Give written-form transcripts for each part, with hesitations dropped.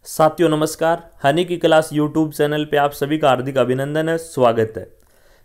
साथियों नमस्कार। हनी की क्लास यूट्यूब चैनल पे आप सभी का हार्दिक अभिनंदन है, स्वागत है।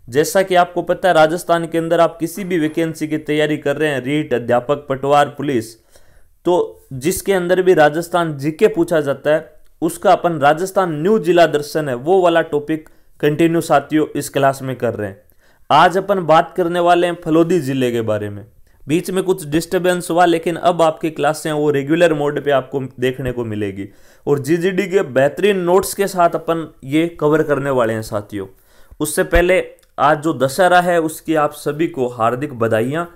जैसा कि आपको पता है, राजस्थान के अंदर आप किसी भी वैकेंसी की तैयारी कर रहे हैं, रीट, अध्यापक, पटवार, पुलिस, तो जिसके अंदर भी राजस्थान जीके पूछा जाता है, उसका अपन राजस्थान न्यू जिला दर्शन है वो वाला टॉपिक कंटिन्यू साथियों इस क्लास में कर रहे हैं। आज अपन बात करने वाले हैं फलोदी जिले के बारे में। बीच में कुछ डिस्टरबेंस हुआ, लेकिन अब आपकी क्लासें वो रेगुलर मोड पे आपको देखने को मिलेगी और जीजीडी के बेहतरीन नोट्स के साथ अपन ये कवर करने वाले हैं साथियों। उससे पहले आज जो दशहरा है उसकी आप सभी को हार्दिक बधाइयाँ,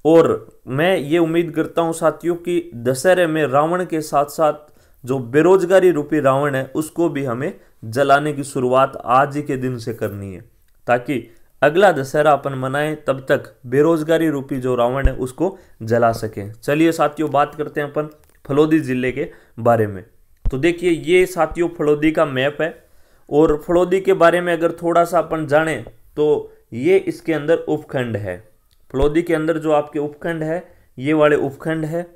और मैं ये उम्मीद करता हूँ साथियों कि दशहरे में रावण के साथ साथ जो बेरोजगारी रूपी रावण है उसको भी हमें जलाने की शुरुआत आज ही के दिन से करनी है, ताकि अगला दशहरा अपन मनाएं तब तक बेरोजगारी रूपी जो रावण है उसको जला सकें। चलिए साथियों बात करते हैं अपन फलोदी जिले के बारे में। तो देखिए ये साथियों फलोदी का मैप है, और फलोदी के बारे में अगर थोड़ा सा अपन जाने तो ये इसके अंदर उपखंड है। फलोदी के अंदर जो आपके उपखंड है ये वाले उपखंड है।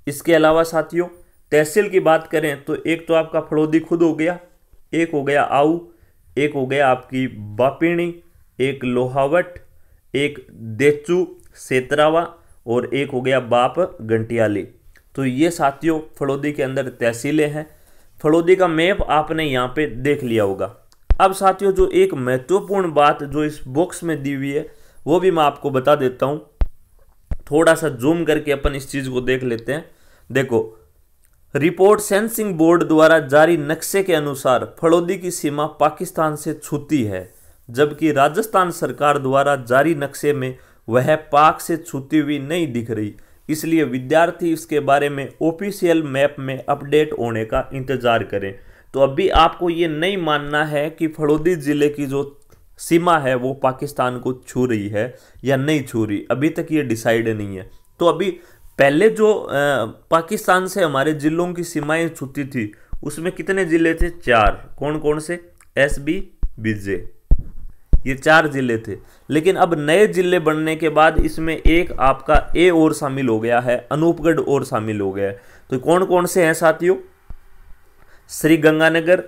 इसके अलावा साथियों तहसील की बात करें तो एक तो आपका फलोदी खुद हो गया, एक हो गया आऊ, एक हो गया आपकी बापिणी, एक लोहावट, एक देचू सेतरावा और एक हो गया बाप घंटियाली। तो ये साथियों फलोदी के अंदर तहसीलें हैं। फलोदी का मैप आपने यहाँ पे देख लिया होगा। अब साथियों जो एक महत्वपूर्ण बात जो इस बॉक्स में दी हुई है वो भी मैं आपको बता देता हूँ। थोड़ा सा जूम करके अपन इस चीज़ को देख लेते हैं। देखो, रिपोर्ट सेंसिंग बोर्ड द्वारा जारी नक्शे के अनुसार फलोदी की सीमा पाकिस्तान से छूती है, जबकि राजस्थान सरकार द्वारा जारी नक्शे में वह पाक से छूती हुई नहीं दिख रही। इसलिए विद्यार्थी इसके बारे में ऑफिशियल मैप में अपडेट होने का इंतजार करें। तो अभी आपको ये नहीं मानना है कि फलोदी जिले की जो सीमा है वो पाकिस्तान को छू रही है या नहीं छू रही, अभी तक ये डिसाइड नहीं है। तो अभी पहले जो पाकिस्तान से हमारे जिलों की सीमाएं छूती थी उसमें कितने जिले थे? 4। कौन कौन से? एसबी, बीजे, ये 4 जिले थे। लेकिन अब नए जिले बनने के बाद इसमें एक आपका ए और शामिल हो गया है, अनूपगढ़ और शामिल हो गया है। तो कौन कौन से हैं साथियों? श्री गंगानगर,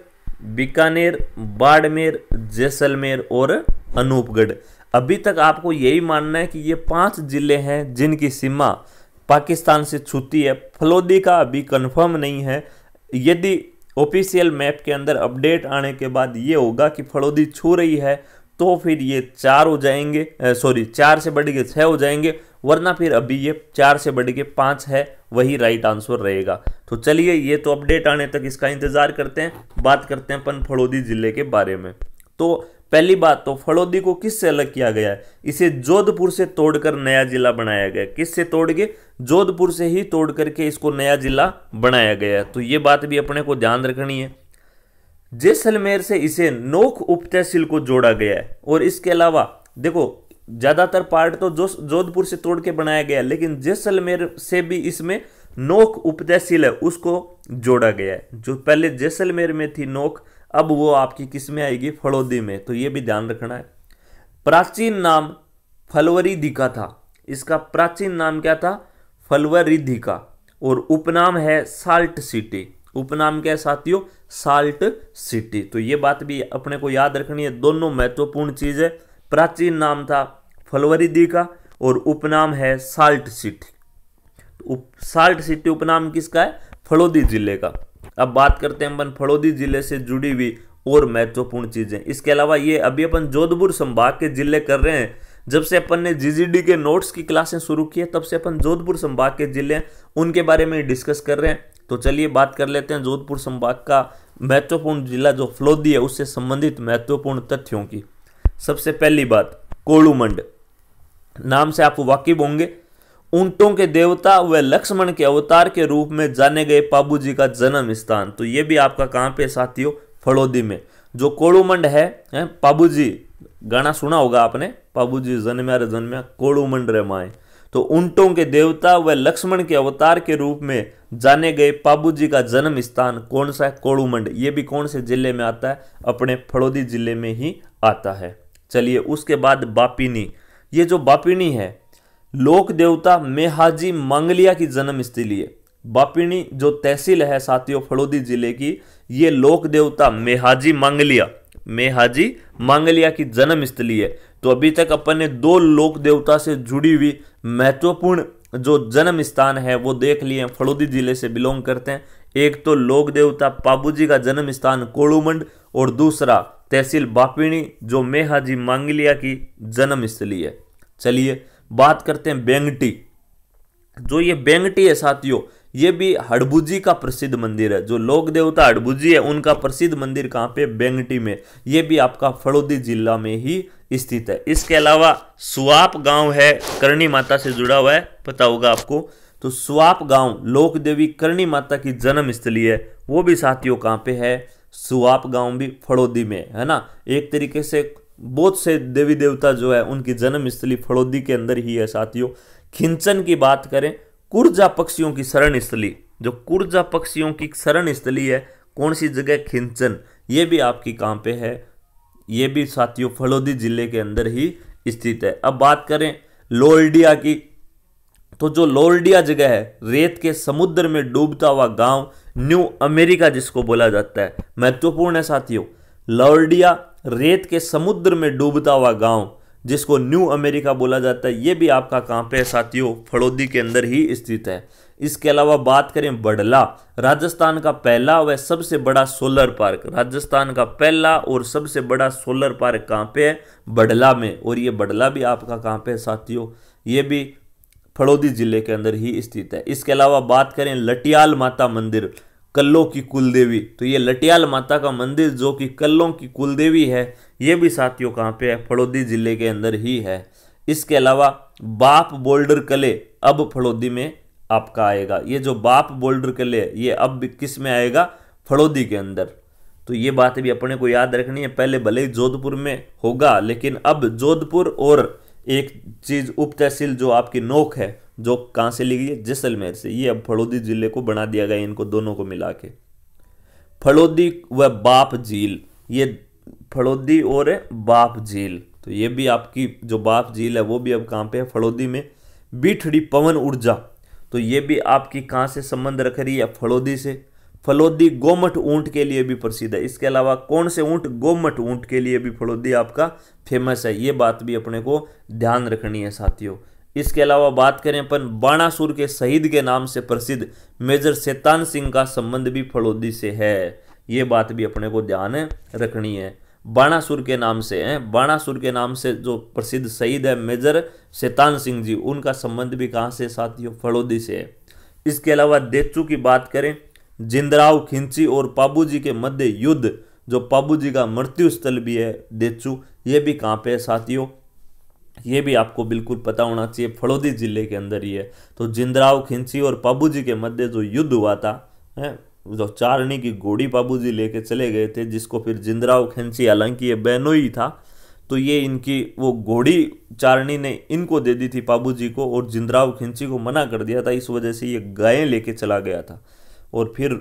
बीकानेर, बाड़मेर, जैसलमेर और अनूपगढ़। अभी तक आपको यही मानना है कि ये 5 जिले हैं जिनकी सीमा पाकिस्तान से छूती है। फलोदी का अभी कंफर्म नहीं है। यदि ऑफिशियल मैप के अंदर अपडेट आने के बाद ये होगा कि फलोदी छू रही है तो फिर ये 4 हो जाएंगे, 4 से बढ़ के 6 हो जाएंगे, वरना फिर अभी ये 4 से बढ़ के 5 है, वही राइट आंसर रहेगा। तो चलिए ये तो अपडेट आने तक इसका इंतजार करते हैं। बात करते हैं अपन फलोदी जिले के बारे में। तो पहली बात तो फलोदी को किससे अलग किया गया है? इसे जोधपुर से तोड़कर नया जिला बनाया गया। किससे तोड़ के? जोधपुर से ही तोड़ करके इसको नया जिला बनाया गया है। तो ये बात भी अपने को ध्यान रखनी है। जैसलमेर से इसे नोख उप तहसील को जोड़ा गया है, और इसके अलावा देखो ज्यादातर पार्ट तो जोधपुर से तोड़ के बनाया गया है, लेकिन जैसलमेर से भी इसमें नोख उप तहसील है उसको जोड़ा गया है। जो पहले जैसलमेर में थी नोख, अब वो आपकी किस में आएगी? फलोदी में। तो ये भी ध्यान रखना है। प्राचीन नाम फलवरीधिका था। इसका प्राचीन नाम क्या था? फलवरीधिका। और उपनाम है साल्ट सिटी। उपनाम क्या है साथियों? Salt city. तो ये बात भी अपने को याद रखनी है। दोनों महत्वपूर्ण चीज है। प्राचीन नाम था फलवरीधिका और उपनाम है साल्ट सिटी। साल्ट सिटी उपनाम किसका है? फलोदी जिले का। अब बात करते हैं अपन फलोदी जिले से जुड़ी हुई और महत्वपूर्ण चीजें। इसके अलावा ये अभी अपन जोधपुर संभाग के जिले कर रहे हैं। जब से अपन ने जीजीडी के नोट्स की क्लासें शुरू की है तब से अपन जोधपुर संभाग के जिले उनके बारे में डिस्कस कर रहे हैं। तो चलिए बात कर लेते हैं जोधपुर संभाग का महत्वपूर्ण जिला जो फलोदी है उससे संबंधित महत्वपूर्ण तथ्यों की। सबसे पहली बात, कोलूमंड नाम से आप वाकिफ होंगे। ऊंटों के देवता व लक्ष्मण के अवतार के रूप में जाने गए पाबूजी का जन्म स्थान। तो ये भी आपका कहाँ पे साथियों? फलोदी में। जो कोलूमंड है पाबूजी, गाना सुना होगा आपने, पाबूजी जन्म्या रे जन्म्या कोलूमंड रे माए। तो ऊंटों के देवता व लक्ष्मण के अवतार के रूप में जाने गए पाबूजी का जन्म स्थान कौन सा है? कोलूमंड। ये भी कौन से जिले में आता है? अपने फलोदी जिले में ही आता है। चलिए उसके बाद बापिनी। ये जो बापिनी है लोक देवता मेहाजी मंगलिया की जन्म स्थली है। बापिनी जो तहसील है साथियों फलोदी जिले की, ये लोक देवता मेहाजी मांगलिया की जन्म स्थली है। तो अभी तक अपन ने 2 लोक देवता से जुड़ी हुई महत्वपूर्ण जो जन्म स्थान है वो देख लिए, फलोदी जिले से बिलोंग करते हैं। एक तो लोक देवता पाबूजी का जन्म स्थान कोड़ूमंड और दूसरा तहसील बापिनी जो मेहाजी मांगलिया की जन्म स्थली है। चलिए बात करते हैं बेंगटी। जो ये बेंगटी है साथियों, ये भी हड़बुजी का प्रसिद्ध मंदिर है। जो लोक देवता हड़बुजी है उनका प्रसिद्ध मंदिर कहाँ पे? बेंगटी में। ये भी आपका फलोदी जिला में ही स्थित है। इसके अलावा सुआप गांव है, करणी माता से जुड़ा हुआ है, पता होगा आपको। तो सुआप गांव लोक देवी करणी माता की जन्म स्थली है, वो भी साथियों कहाँ पे है? सुआप गांव भी फलोदी में है ना। एक तरीके से बहुत से देवी देवता जो है उनकी जन्म स्थली फलोदी के अंदर ही है साथियों। खिंचन की बात करें, कुर्जा पक्षियों की शरण स्थली, जो कुर्जा पक्षियों की शरण स्थली है, कौन सी जगह? खिंचन। ये भी आपकी कहाँ पे है? ये भी साथियों फलोदी जिले के अंदर ही स्थित है। अब बात करें लोरडिया की, तो जो लोरडिया जगह है, रेत के समुद्र में डूबता हुआ गांव न्यू अमेरिका जिसको बोला जाता है, महत्वपूर्ण है साथियों। लोरडिया रेत के समुद्र में डूबता हुआ गांव जिसको न्यू अमेरिका बोला जाता है, ये भी आपका कहाँ पे है साथियों? फलोदी के अंदर ही स्थित है। इसके अलावा बात करें बड़ला, राजस्थान का पहला व सबसे बड़ा सोलर पार्क, राजस्थान का पहला और सबसे बड़ा सोलर पार्क कहाँ पे है? बड़ला में। और ये बड़ला भी आपका कहाँ पे है साथियों? ये भी फलोदी जिले के अंदर ही स्थित है। इसके अलावा बात करें लटियाल माता मंदिर, कल्लों की कुलदेवी, तो ये लटियाल माता का मंदिर जो कि कल्लों की कुलदेवी है, ये भी साथियों कहाँ पे है? फलोदी जिले के अंदर ही है। इसके अलावा बाप बोल्डर किले अब फलोदी में आपका आएगा। ये जो बाप बोल्डर किले ये अब किस में आएगा? फलोदी के अंदर। तो ये बात भी अपने को याद रखनी है। पहले भले ही जोधपुर में होगा, लेकिन अब जोधपुर और एक चीज उप तहसील जो आपकी नोक है, जो कहां से ली गई है? जैसलमेर से, ये अब फलोदी जिले को बना दिया गया इनको दोनों को मिला के। फलोदी व बाप झील, ये फलोदी और बाप झील, तो ये भी आपकी जो बाप झील है वो भी अब कहां पे है? फलोदी में। बीठड़ी पवन ऊर्जा, तो ये भी आपकी कहां से संबंध रख रही है? फलोदी से। फलोदी गोमठ ऊंट के लिए भी प्रसिद्ध है। इसके अलावा कौन से ऊंट? गोमठ ऊंट के लिए भी फलोदी आपका फेमस है। ये बात भी अपने को ध्यान रखनी है साथियों। इसके अलावा बात करें अपन बाणासुर के शहीद के नाम से प्रसिद्ध मेजर शैतान सिंह का संबंध भी फलोदी से है। ये बात भी अपने को ध्यान रखनी है। बाणासुर के नाम से है, बाणासुर के नाम से जो प्रसिद्ध शहीद है मेजर शैतान सिंह जी, उनका संबंध भी कहाँ से साथियों? फलोदी से है। इसके अलावा देचू की बात करें, जिंदराव खिंची और पाबूजी के मध्य युद्ध, जो पाबूजी का मृत्यु स्थल भी है देचू, ये भी कहाँ पे है साथियों? ये भी आपको बिल्कुल पता होना चाहिए, फलोदी जिले के अंदर ही है। तो जिंदराव खिंची और पाबूजी के मध्य जो युद्ध हुआ था, है जो चारणी की घोड़ी पाबूजी लेके चले गए थे, जिसको फिर जिंदराव खिंची, हालांकि ये बहनोई था, तो ये इनकी वो घोड़ी चारणी ने इनको दे दी थी पाबूजी को, और जिंदराव खिंची को मना कर दिया था। इस वजह से ये गायें लेके चला गया था, और फिर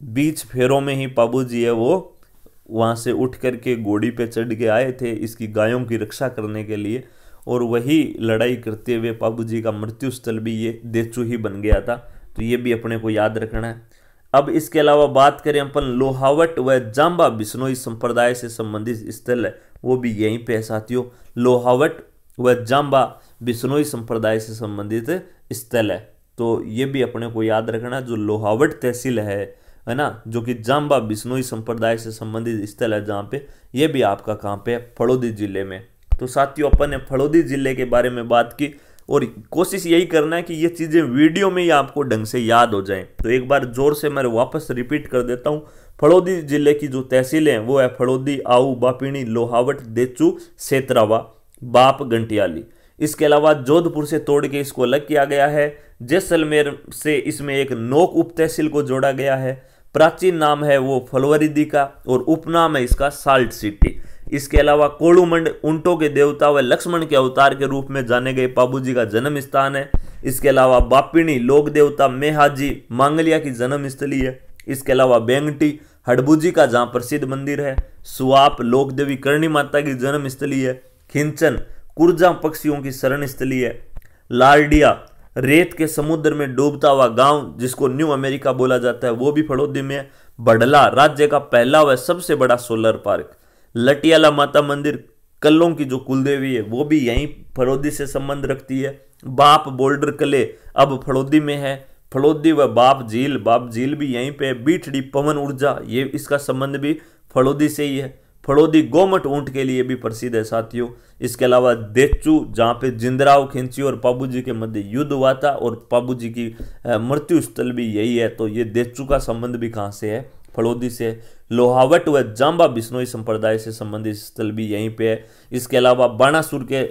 बीच फेरों में ही पाबूजी है वो वहाँ से उठ करके घोड़ी पे चढ़ के आए थे इसकी गायों की रक्षा करने के लिए, और वही लड़ाई करते हुए पाबूजी का मृत्यु स्थल भी ये देचू ही बन गया था। तो ये भी अपने को याद रखना है। अब इसके अलावा बात करें अपन लोहावट व जांबा बिश्नोई संप्रदाय से संबंधित स्थल है, वो भी यहीं पे है साथियों। लोहावट व जांबा बिश्नोई संप्रदाय से संबंधित स्थल है, तो ये भी अपने को याद रखना। जो लोहावट तहसील है ना, जो कि जांबा बिश्नोई संप्रदाय से संबंधित स्थल है जहाँ पे, ये भी आपका कहाँ पे है? फलोदी जिले में। तो साथियों अपन ने फलोदी जिले के बारे में बात की, और कोशिश यही करना है कि ये चीज़ें वीडियो में ही आपको ढंग से याद हो जाएं। तो एक बार जोर से मैं वापस रिपीट कर देता हूँ। फलोदी जिले की जो तहसीलें हैं वो है फलोदी, आऊ, बापिनी, लोहावट, देचू, सेतरावा, बाप, गंटियाली। इसके अलावा जोधपुर से तोड़ के इसको अलग किया गया है। जैसलमेर से इसमें एक नोक उप तहसील को जोड़ा गया है। प्राचीन नाम है वो फलवरिदी का, और उपनाम है इसका साल्ट सिटी। इसके अलावा कोड़ूमंड ऊंटों के देवता व लक्ष्मण के अवतार के रूप में जाने गए पाबूजी का जन्म स्थान है। इसके अलावा बापिनी लोक देवता मेहाजी मांगलिया की जन्म स्थली है। इसके अलावा बेंगटी हड़बुजी का जहाँ प्रसिद्ध मंदिर है। सुआप लोक देवी करणी माता की जन्म स्थली है। खिंचन कुर्जा पक्षियों की शरण स्थली है। लारडिया रेत के समुद्र में डूबता हुआ गांव जिसको न्यू अमेरिका बोला जाता है वो भी फड़ौदी में है। बड़ला राज्य का पहला व सबसे बड़ा सोलर पार्क। लटियाला माता मंदिर कल्लों की जो कुलदेवी है वो भी यहीं फड़ौदी से संबंध रखती है। बाप बोल्डर किले अब फड़ौदी में है। फड़ौदी व बाप झील भी यहीं पे। बीठड़ी पवन ऊर्जा ये इसका संबंध भी फड़ौदी से ही है। फड़ौदी गोमट ऊंट के लिए भी प्रसिद्ध है साथियों। इसके अलावा देचू जहाँ पे जिंदराव खिंची और पाबूजी के मध्य युद्ध हुआ था और पाबूजी की मृत्यु स्थल भी यही है, तो ये देचू का संबंध भी कहाँ से है? फड़ौदी से। लोहावट व जांबा बिश्नोई संप्रदाय से संबंधित स्थल भी यहीं पे है। इसके अलावा बाणासुर के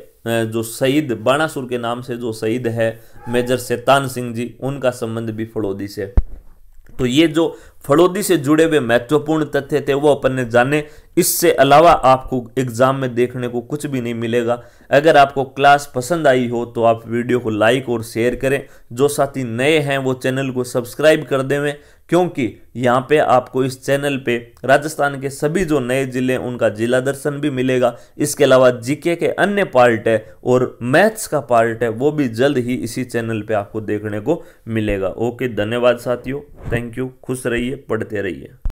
जो शहीद, बाणासुर के नाम से जो शहीद है मेजर शैतान सिंह जी, उनका संबंध भी फड़ौदी से। तो ये जो फड़ौदी से जुड़े हुए महत्वपूर्ण तथ्य थे वो अपन ने जाने। इससे अलावा आपको एग्जाम में देखने को कुछ भी नहीं मिलेगा। अगर आपको क्लास पसंद आई हो तो आप वीडियो को लाइक और शेयर करें। जो साथी नए हैं वो चैनल को सब्सक्राइब कर देवें, क्योंकि यहाँ पे आपको इस चैनल पे राजस्थान के सभी जो नए जिले उनका जिला दर्शन भी मिलेगा। इसके अलावा जीके के अन्य पार्ट है और मैथ्स का पार्ट है वो भी जल्द ही इसी चैनल पे आपको देखने को मिलेगा। ओके, धन्यवाद साथियों, थैंक यू। खुश रहिए, पढ़ते रहिए।